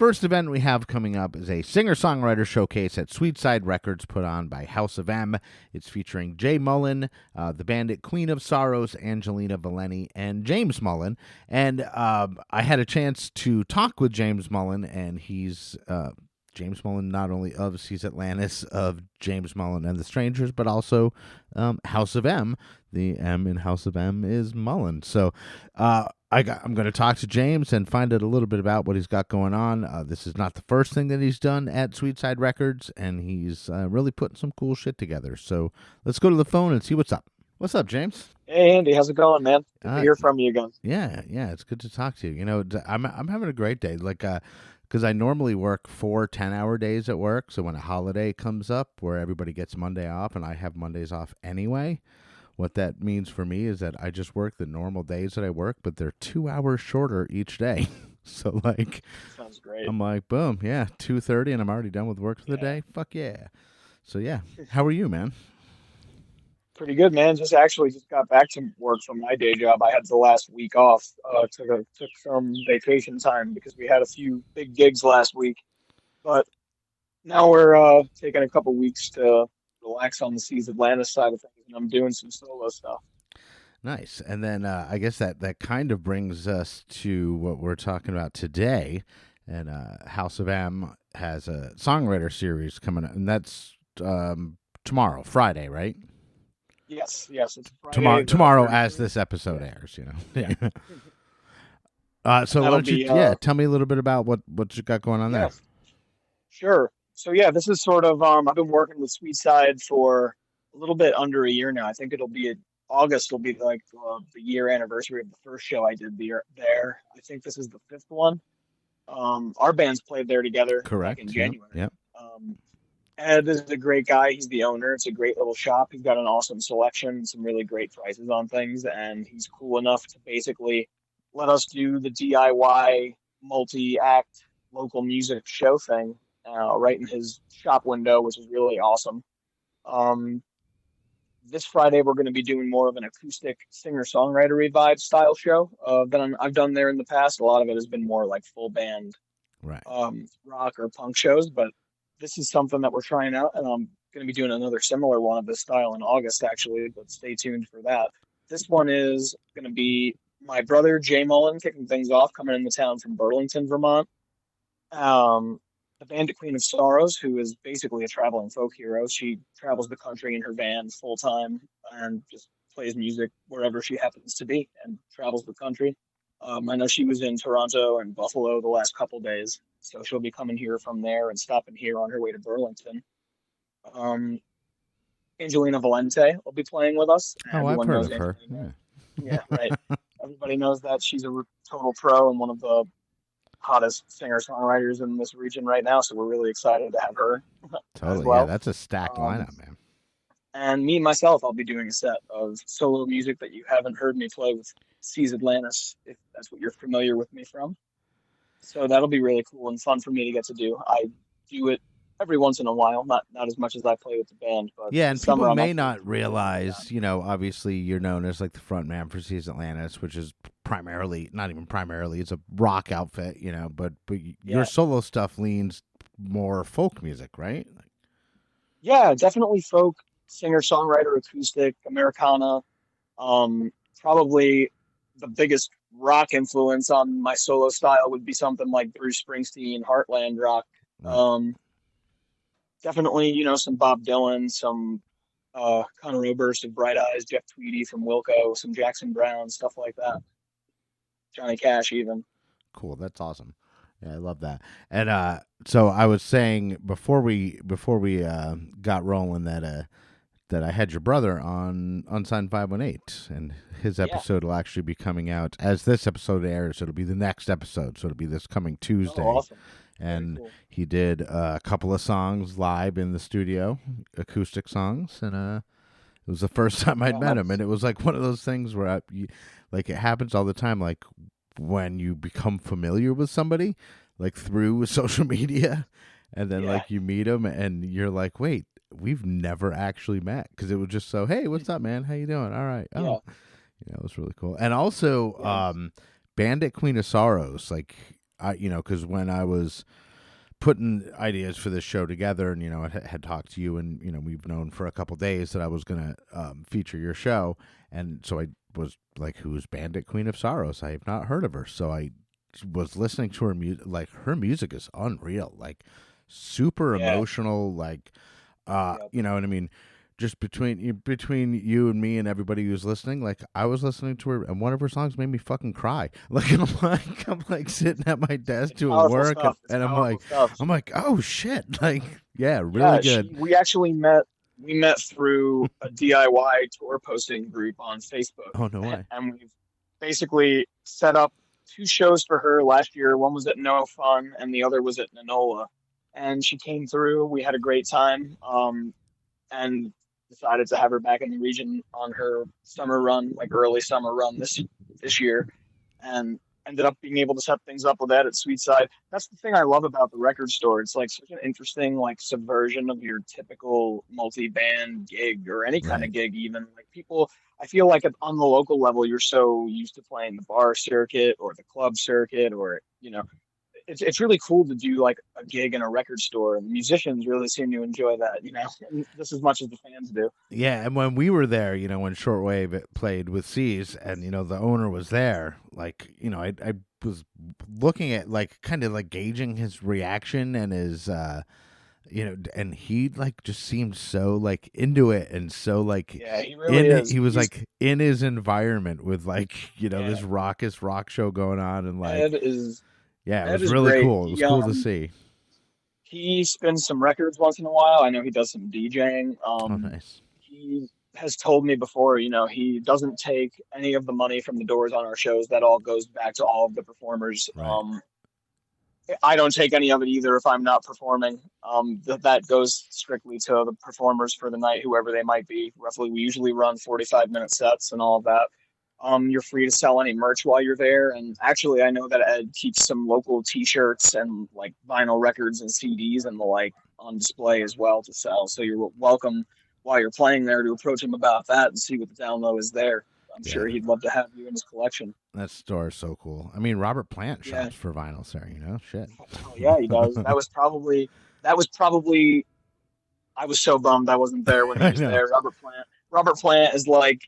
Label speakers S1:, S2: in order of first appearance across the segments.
S1: first event we have coming up is a singer-songwriter showcase at Sweetside Records put on by House of M. It's featuring James Mullen, the Bandit, Queen of Sorrows, Angelina Valeni, and James Mullen. And I had a chance to talk with James Mullen, and he's James Mullen not only of Seas Atlantis, of James Mullen and the Strangers, but also House of M. The M in House of M is Mullen. So I'm going to talk to James and find out a little bit about what he's got going on. This is not the first thing that he's done at Sweetside Records, and he's really putting some cool shit together. So let's go to the phone and see what's up. What's up, James?
S2: Hey Andy, how's it going, man? Good to hear from you again.
S1: Yeah, it's good to talk to you. You know, I'm having a great day. Like, because I normally work 4 10-hour days at work. So when a holiday comes up where everybody gets Monday off and I have Mondays off anyway, what that means for me is that I just work the normal days that I work, but they're 2 hours shorter each day. So like,
S2: sounds great.
S1: I'm like, boom, yeah, 2:30 and I'm already done with work for the day. Fuck yeah. So yeah, how are you, man?
S2: Pretty good, man. Just got back to work from my day job. I had the last week off. Took some vacation time because we had a few big gigs last week. But now we're taking a couple weeks to relax on the Seas Atlantis side of things, and I'm doing some solo stuff.
S1: Nice. And then I guess that kind of brings us to what we're talking about today. And House of M has a songwriter series coming up, and that's tomorrow, Friday, right?
S2: Yes, it's Friday.
S1: Tomorrow, as this episode airs, you know.
S2: Yeah.
S1: So why don't you, tell me a little bit about what you got going on there.
S2: Sure. So yeah, this is sort of I've been working with Sweetside for a little bit under a year now. I think August will be like the year anniversary of the first show I did there. I think this is the fifth one. Our bands played there together
S1: Correct.
S2: back in January.
S1: Yep.
S2: Ed is a great guy. He's the owner. It's a great little shop. He's got an awesome selection, some really great prices on things, and he's cool enough to basically let us do the DIY multi-act local music show thing right in his shop window, which is really awesome. This Friday, we're going to be doing more of an acoustic singer-songwriter revive style show than I've done there in the past. A lot of it has been more like full band
S1: right.
S2: rock or punk shows, but this is something that we're trying out, and I'm going to be doing another similar one of this style in August, actually, but stay tuned for that. This one is going to be my brother, Jay Mullen, kicking things off, coming into town from Burlington, Vermont. The Bandit, Queen of Sorrows, who is basically a traveling folk hero. She travels the country in her van full time and just plays music wherever she happens to be and travels the country. I know she was in Toronto and Buffalo the last couple days, so she'll be coming here from there and stopping here on her way to Burlington. Angelina Valente will be playing with us.
S1: I've heard of her.
S2: Yeah, right. Everybody knows that she's a total pro and one of the hottest singer-songwriters in this region right now, so we're really excited to have her.
S1: Totally,
S2: well.
S1: Yeah, that's a stacked lineup, man.
S2: And me, myself, I'll be doing a set of solo music that you haven't heard me play with Seas Atlantis, if that's what you're familiar with me from. So that'll be really cool and fun for me to get to do. I do it every once in a while, not as much as I play with the band. But
S1: yeah, and people may not realize, obviously you're known as like the front man for Seas Atlantis, which is not even primarily, it's a rock outfit, but your solo stuff leans more folk music, right?
S2: Yeah, definitely folk, singer-songwriter, acoustic, Americana. Probably the biggest rock influence on my solo style would be something like Bruce Springsteen, Heartland rock. Definitely, some Bob Dylan, some Conor Oberst of Bright Eyes, Jeff Tweedy from Wilco, some Jackson Browne, stuff like that. Johnny Cash, even.
S1: Cool, that's awesome. Yeah, I love that. And so I was saying before we got rolling that I had your brother on Unsigned518, and his episode will actually be coming out as this episode airs. It'll be the next episode, so it'll be this coming Tuesday.
S2: Oh, awesome.
S1: And he did a couple of songs live in the studio, acoustic songs, and it was the first time I'd met him, and it was like one of those things where it happens all the time, like when you become familiar with somebody, like through social media, and then like you meet them, and you're like, wait, we've never actually met, because it was just so, hey, what's up, man? How you doing? All right. It was really cool. And also, Bandit, Queen of Sorrows, like, because when I was putting ideas for this show together, and I had talked to you, and we've known for a couple days that I was gonna feature your show, and so I was like, "Who's Bandit, Queen of Sorrows? I have not heard of her." So I was listening to her music. Like, her music is unreal, like super emotional, like you know what I mean. Just between you and me and everybody who's listening, like, I was listening to her, and one of her songs made me fucking cry. Like, and I'm like sitting at my desk doing work, and I'm like, oh shit, like, yeah, really good.
S2: We actually met. We met through a DIY tour posting group on Facebook.
S1: Oh, no way.
S2: And we've basically set up 2 shows for her last year. One was at No Fun, and the other was at Nanola. And she came through. We had a great time. And decided to have her back in the region on her summer run, like early summer run this year, and ended up being able to set things up with that at Sweetside. That's the thing I love about the record store. It's like such an interesting like subversion of your typical multi-band gig or any kind of gig. Even like people, I feel like on the local level, you're so used to playing the bar circuit or the club circuit, or it's really cool to do like a gig in a record store, and the musicians really seem to enjoy that, just as much as the fans do.
S1: Yeah, and when we were there, when Shortwave played with C's, and the owner was there, like, I was looking at, like, kind of like gauging his reaction and his and he like just seemed so like into it, and so like,
S2: yeah, he really is.
S1: He was like in his environment with like, this raucous rock show going on, and like it was really
S2: great.
S1: cool. It was cool to see.
S2: He spins some records once in a while. I know he does some DJing.
S1: Oh, nice.
S2: He has told me before, he doesn't take any of the money from the doors on our shows. That all goes back to all of the performers.
S1: Right.
S2: I don't take any of it either if I'm not performing. That goes strictly to the performers for the night, whoever they might be. Roughly, we usually run 45-minute sets and all of that. You're free to sell any merch while you're there. And actually, I know that Ed keeps some local T-shirts and like vinyl records and CDs and the like on display as well to sell. So you're welcome while you're playing there to approach him about that and see what the down low is there. I'm sure he'd love to have you in his collection.
S1: That store is so cool. I mean, Robert Plant shops for vinyl there, shit.
S2: Oh, yeah, he does. That was probably, I was so bummed I wasn't there when he was there. Robert Plant is like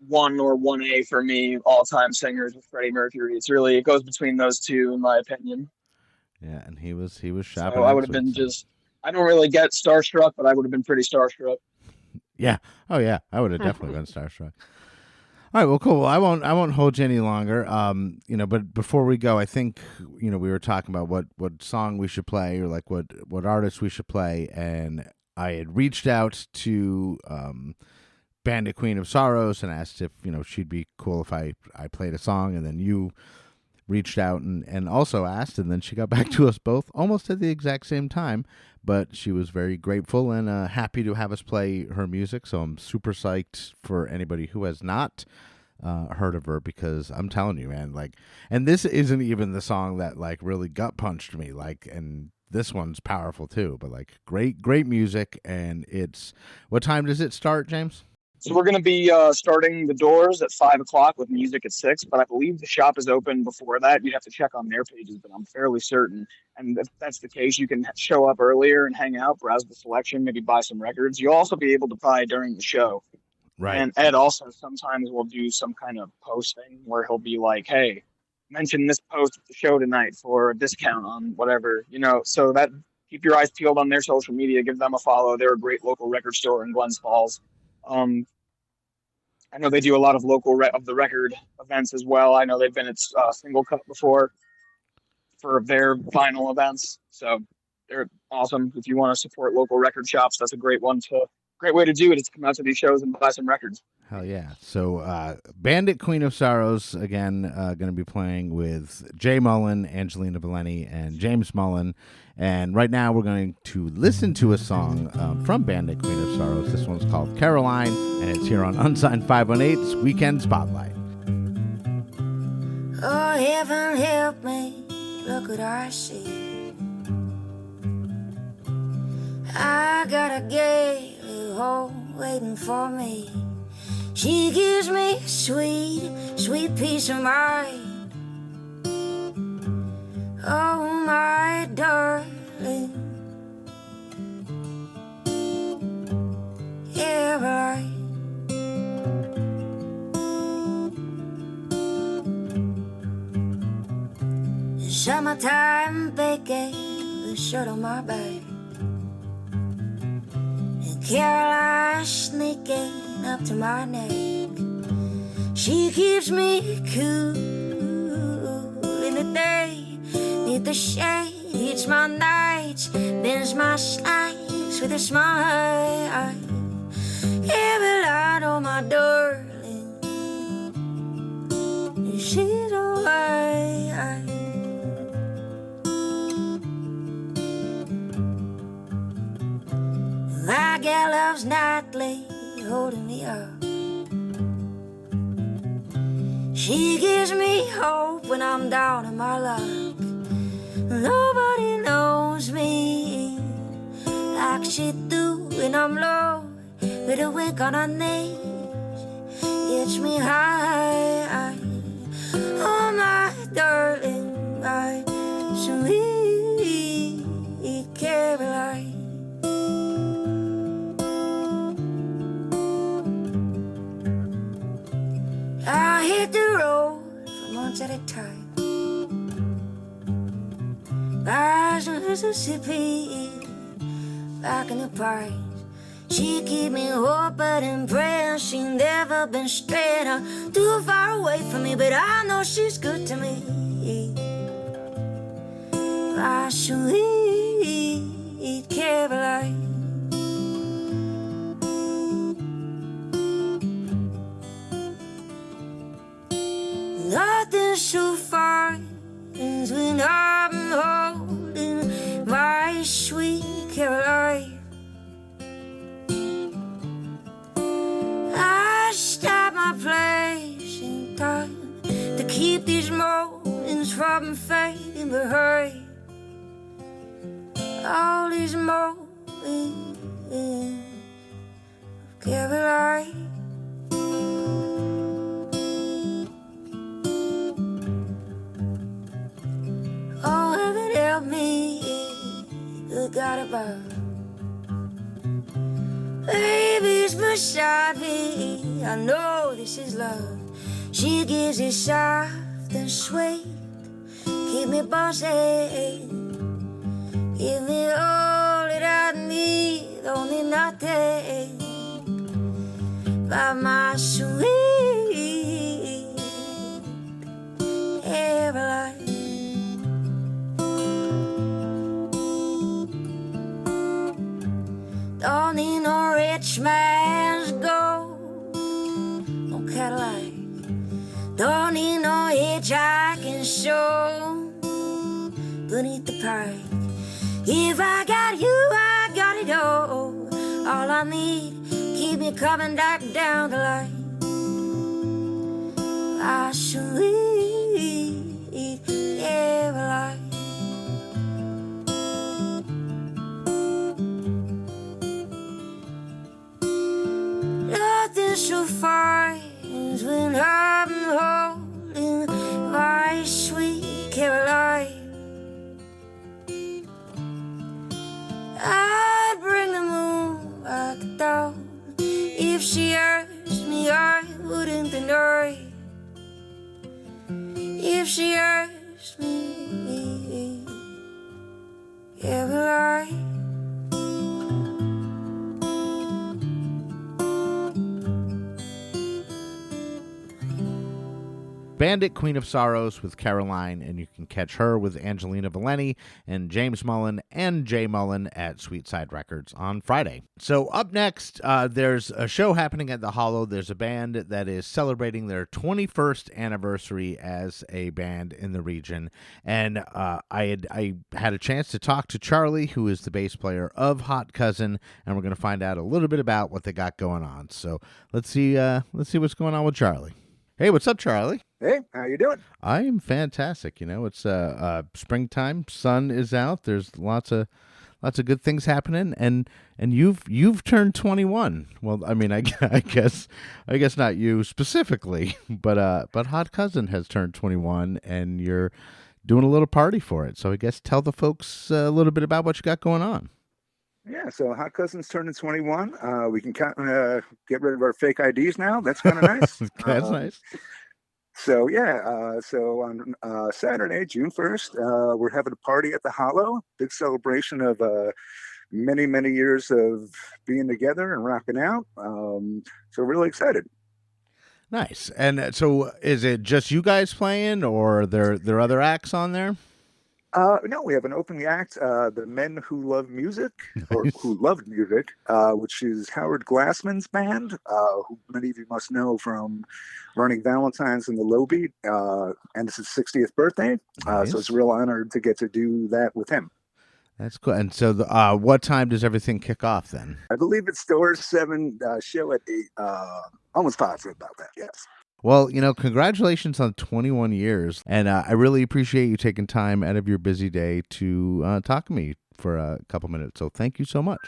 S2: 1 or 1A for me, all-time singers with Freddie Mercury. It goes between those two, in my opinion.
S1: Yeah, and he was shopping.
S2: So I would have been I don't really get starstruck, but I would have been pretty starstruck.
S1: Yeah. Oh yeah, I would have definitely been starstruck. All right, well, cool. Well, I won't hold you any longer. But before we go, I think we were talking about what song we should play, or like what artist we should play, and I had reached out to Bandit, Queen of Sorrows, and asked if she'd be cool if I played a song, and then you reached out and also asked, and then she got back to us both almost at the exact same time, but she was very grateful and happy to have us play her music. So I'm super psyched for anybody who has not heard of her, because I'm telling you, man, like, and this isn't even the song that like really gut punched me, like, and this one's powerful too, but like great music. And what time does it start, James?
S2: So we're going to be starting the doors at 5:00 with music at 6, but I believe the shop is open before that. You'd have to check on their pages, but I'm fairly certain. And if that's the case, you can show up earlier and hang out, browse the selection, maybe buy some records. You'll also be able to buy during the show.
S1: Right.
S2: And Ed also sometimes will do some kind of posting where he'll be like, hey, mention this post at the show tonight for a discount on whatever, so that keep your eyes peeled on their social media, give them a follow. They're a great local record store in Glens Falls. I know they do a lot of local of the record events as well. I know they've been at Single Cut before for their vinyl events. So they're awesome. If you want to support local record shops, that's a great way to do it, is to come out to these shows and buy some records.
S1: Hell yeah. So Bandit, Queen of Sorrows, again, going to be playing with Jay Mullen, Angelina Valeni, and James Mullen. And right now we're going to listen to a song from Bandit, Queen of Sorrows. This one's called Caroline, and it's here on Unsigned518's Weekend Spotlight.
S3: Oh, heaven help me, look what I see. I got a gay home waiting for me. She gives me sweet, sweet peace of mind. Oh, my darling, Caroline. Summertime baking, the shirt on my back, and Caroline sneaking up to my neck. She keeps me cool in the day, neath the shade, heats my nights, bends my slides with a smile. Caroline, oh my darling, she's alright. My gal loves nightly holding me up. She gives me hope when I'm down in my luck. Nobody knows me like she do when I'm low, with a wink on her knees, gets me high. Oh my darling, my sweet Caroline. I hit the road for months at a time, by Mississippi, back in the pines. She keep me hoping and praying. She never been straight or too far away from me, but I know she's good to me. My sweet Caroline. Nothing so fine as when I'm holding my sweet Caroline. I stop my place in time to keep these moments from fading behind. All these moments of Caroline. Oh, heaven help me, good God above. Baby's beside me, I know this is love. She gives it soft and sweet, keep me buzzing, give me all that I need, only nothing but my sweet Caroline. Don't need no rich man's gold, no Cadillac. Don't need no hitchhiking show beneath the pike. If I got you, I got it all. All I need, keep me coming back down the line. I sweet Caroline. Nothing so fine as when I'm holding my sweet Caroline. I'd bring the moon back down. If she asked me, I wouldn't deny. If she asked me, Caroline.
S1: Bandit, Queen of Sorrows with Caroline, and you can catch her with Angelina Valeni and James Mullen and Jay Mullen at Sweetside Records on Friday. So up next, there's a show happening at the Hollow. There's a band that is celebrating their 21st anniversary as a band in the region, and I had a chance to talk to Charlie, who is the bass player of Hot Cousin, and we're going to find out a little bit about what they got going on. So let's see what's going on with Charlie. Hey, what's up, Charlie?
S4: Hey, how you doing?
S1: I am fantastic. You know, it's springtime, sun is out. There's lots of good things happening, and you've turned 21. Well, I mean, I guess not you specifically, but Hot Cousin has turned 21, and you're doing a little party for it. So I guess tell the folks a little bit about what you got going on.
S4: Yeah, so Hot Cousin's turning 21. We can get rid of our fake IDs now. That's kind of nice.
S1: That's nice.
S4: So yeah, so on Saturday, June 1st, we're having a party at the Hollow. Big celebration of many years of being together and rocking out. So really excited.
S1: Nice. And so is it just you guys playing, or there are other acts on there?
S4: No, we have an opening act, the Men Who Love Music, or Who Loved Music, which is Howard Glassman's band, who many of you must know from running Valentine's in the Low Beat, and it's his 60th birthday.
S1: Nice.
S4: So it's a real honor to get to do that with him.
S1: That's cool. And so what time does everything kick off then?
S4: I believe it's Doors 7, show at 8. Almost positive about that, yes.
S1: Well, congratulations on 21 years. And I really appreciate you taking time out of your busy day to talk to me for a couple minutes. So thank you so much.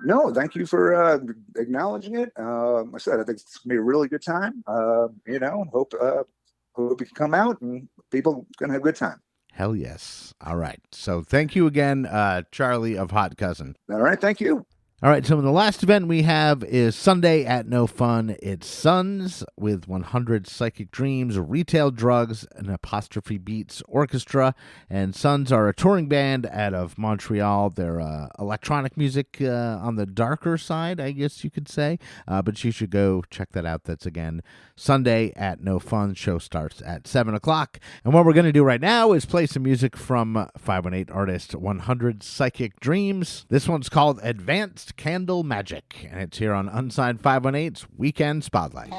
S4: No, thank you for acknowledging it. I said, I think it's going to be a really good time. Hope you can come out and people going to have a good time.
S1: Hell yes. All right. So thank you again, Charlie of Hot Cousin.
S4: All right. Thank you.
S1: All right, so the last event we have is Sunday at No Fun. It's Sons with 100 Psychic Dreams, Retail Drugs, and Apostrophe Beats Orchestra. And Sons are a touring band out of Montreal. They're electronic music on the darker side, I guess you could say. But you should go check that out. That's, again, Sunday at No Fun. Show starts at 7 o'clock. And what we're going to do right now is play some music from 518 artist 100 Psychic Dreams. This one's called Advanced Candle Magic, and it's here on Unsigned518's Weekend Spotlight.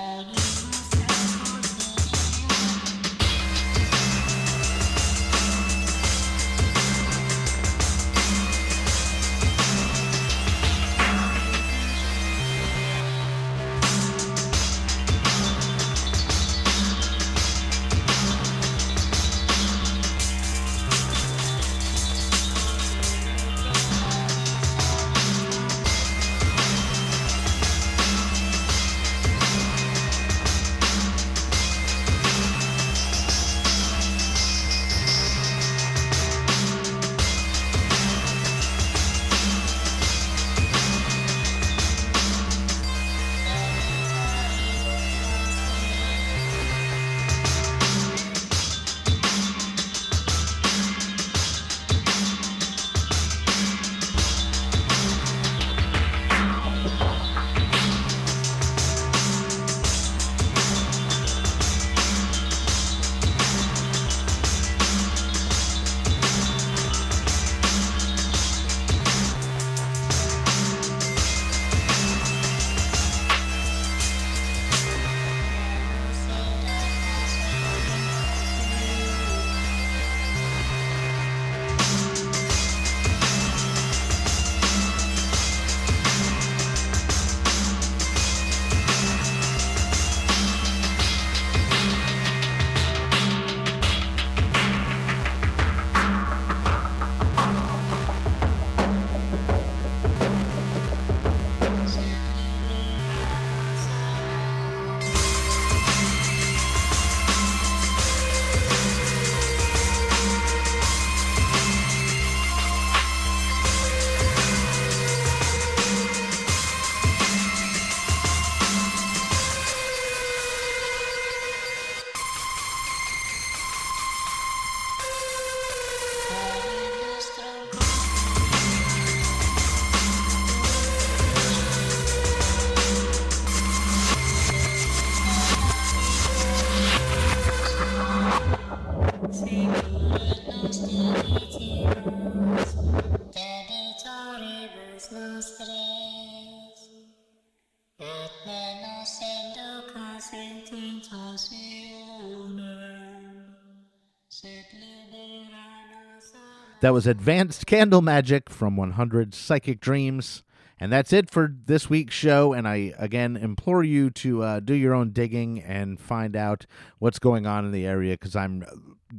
S1: That was Advanced Candle Magic from 100 Psychic Dreams. And that's it for this week's show. And I, again, implore you to do your own digging and find out what's going on in the area. Because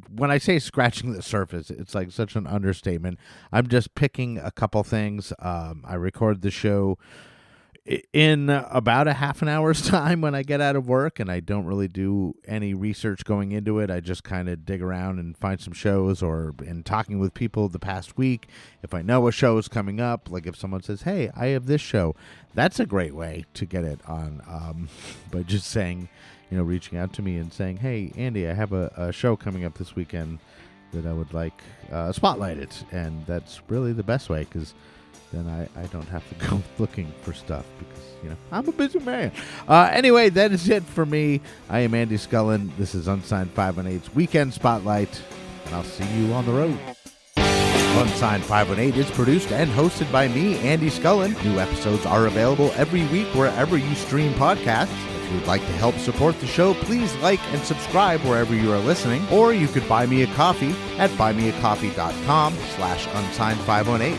S1: when I say scratching the surface, it's like such an understatement. I'm just picking a couple things. I record the show in about a half an hour's time when I get out of work, and I don't really do any research going into it. I just kind of dig around and find some shows, or in talking with people the past week, if I know a show is coming up, like if someone says, hey, I have this show, that's a great way to get it on, by just saying, reaching out to me and saying, hey, Andy, I have a show coming up this weekend that I would like spotlighted, and that's really the best way, because then I don't have to go looking for stuff, because, I'm a busy man. Anyway, that is it for me. I am Andy Scullin. This is Unsigned 518's Weekend Spotlight, and I'll see you on the road. Unsigned 518 is produced and hosted by me, Andy Scullin. New episodes are available every week wherever you stream podcasts. If you would like to help support the show, please like and subscribe wherever you are listening, or you could buy me a coffee at buymeacoffee.com/unsigned518.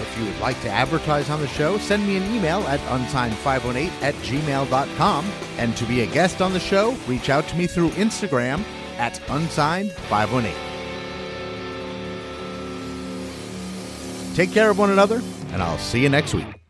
S1: If you would like to advertise on the show, send me an email at unsigned518@gmail.com. And to be a guest on the show, reach out to me through Instagram at unsigned518. Take care of one another, and I'll see you next week.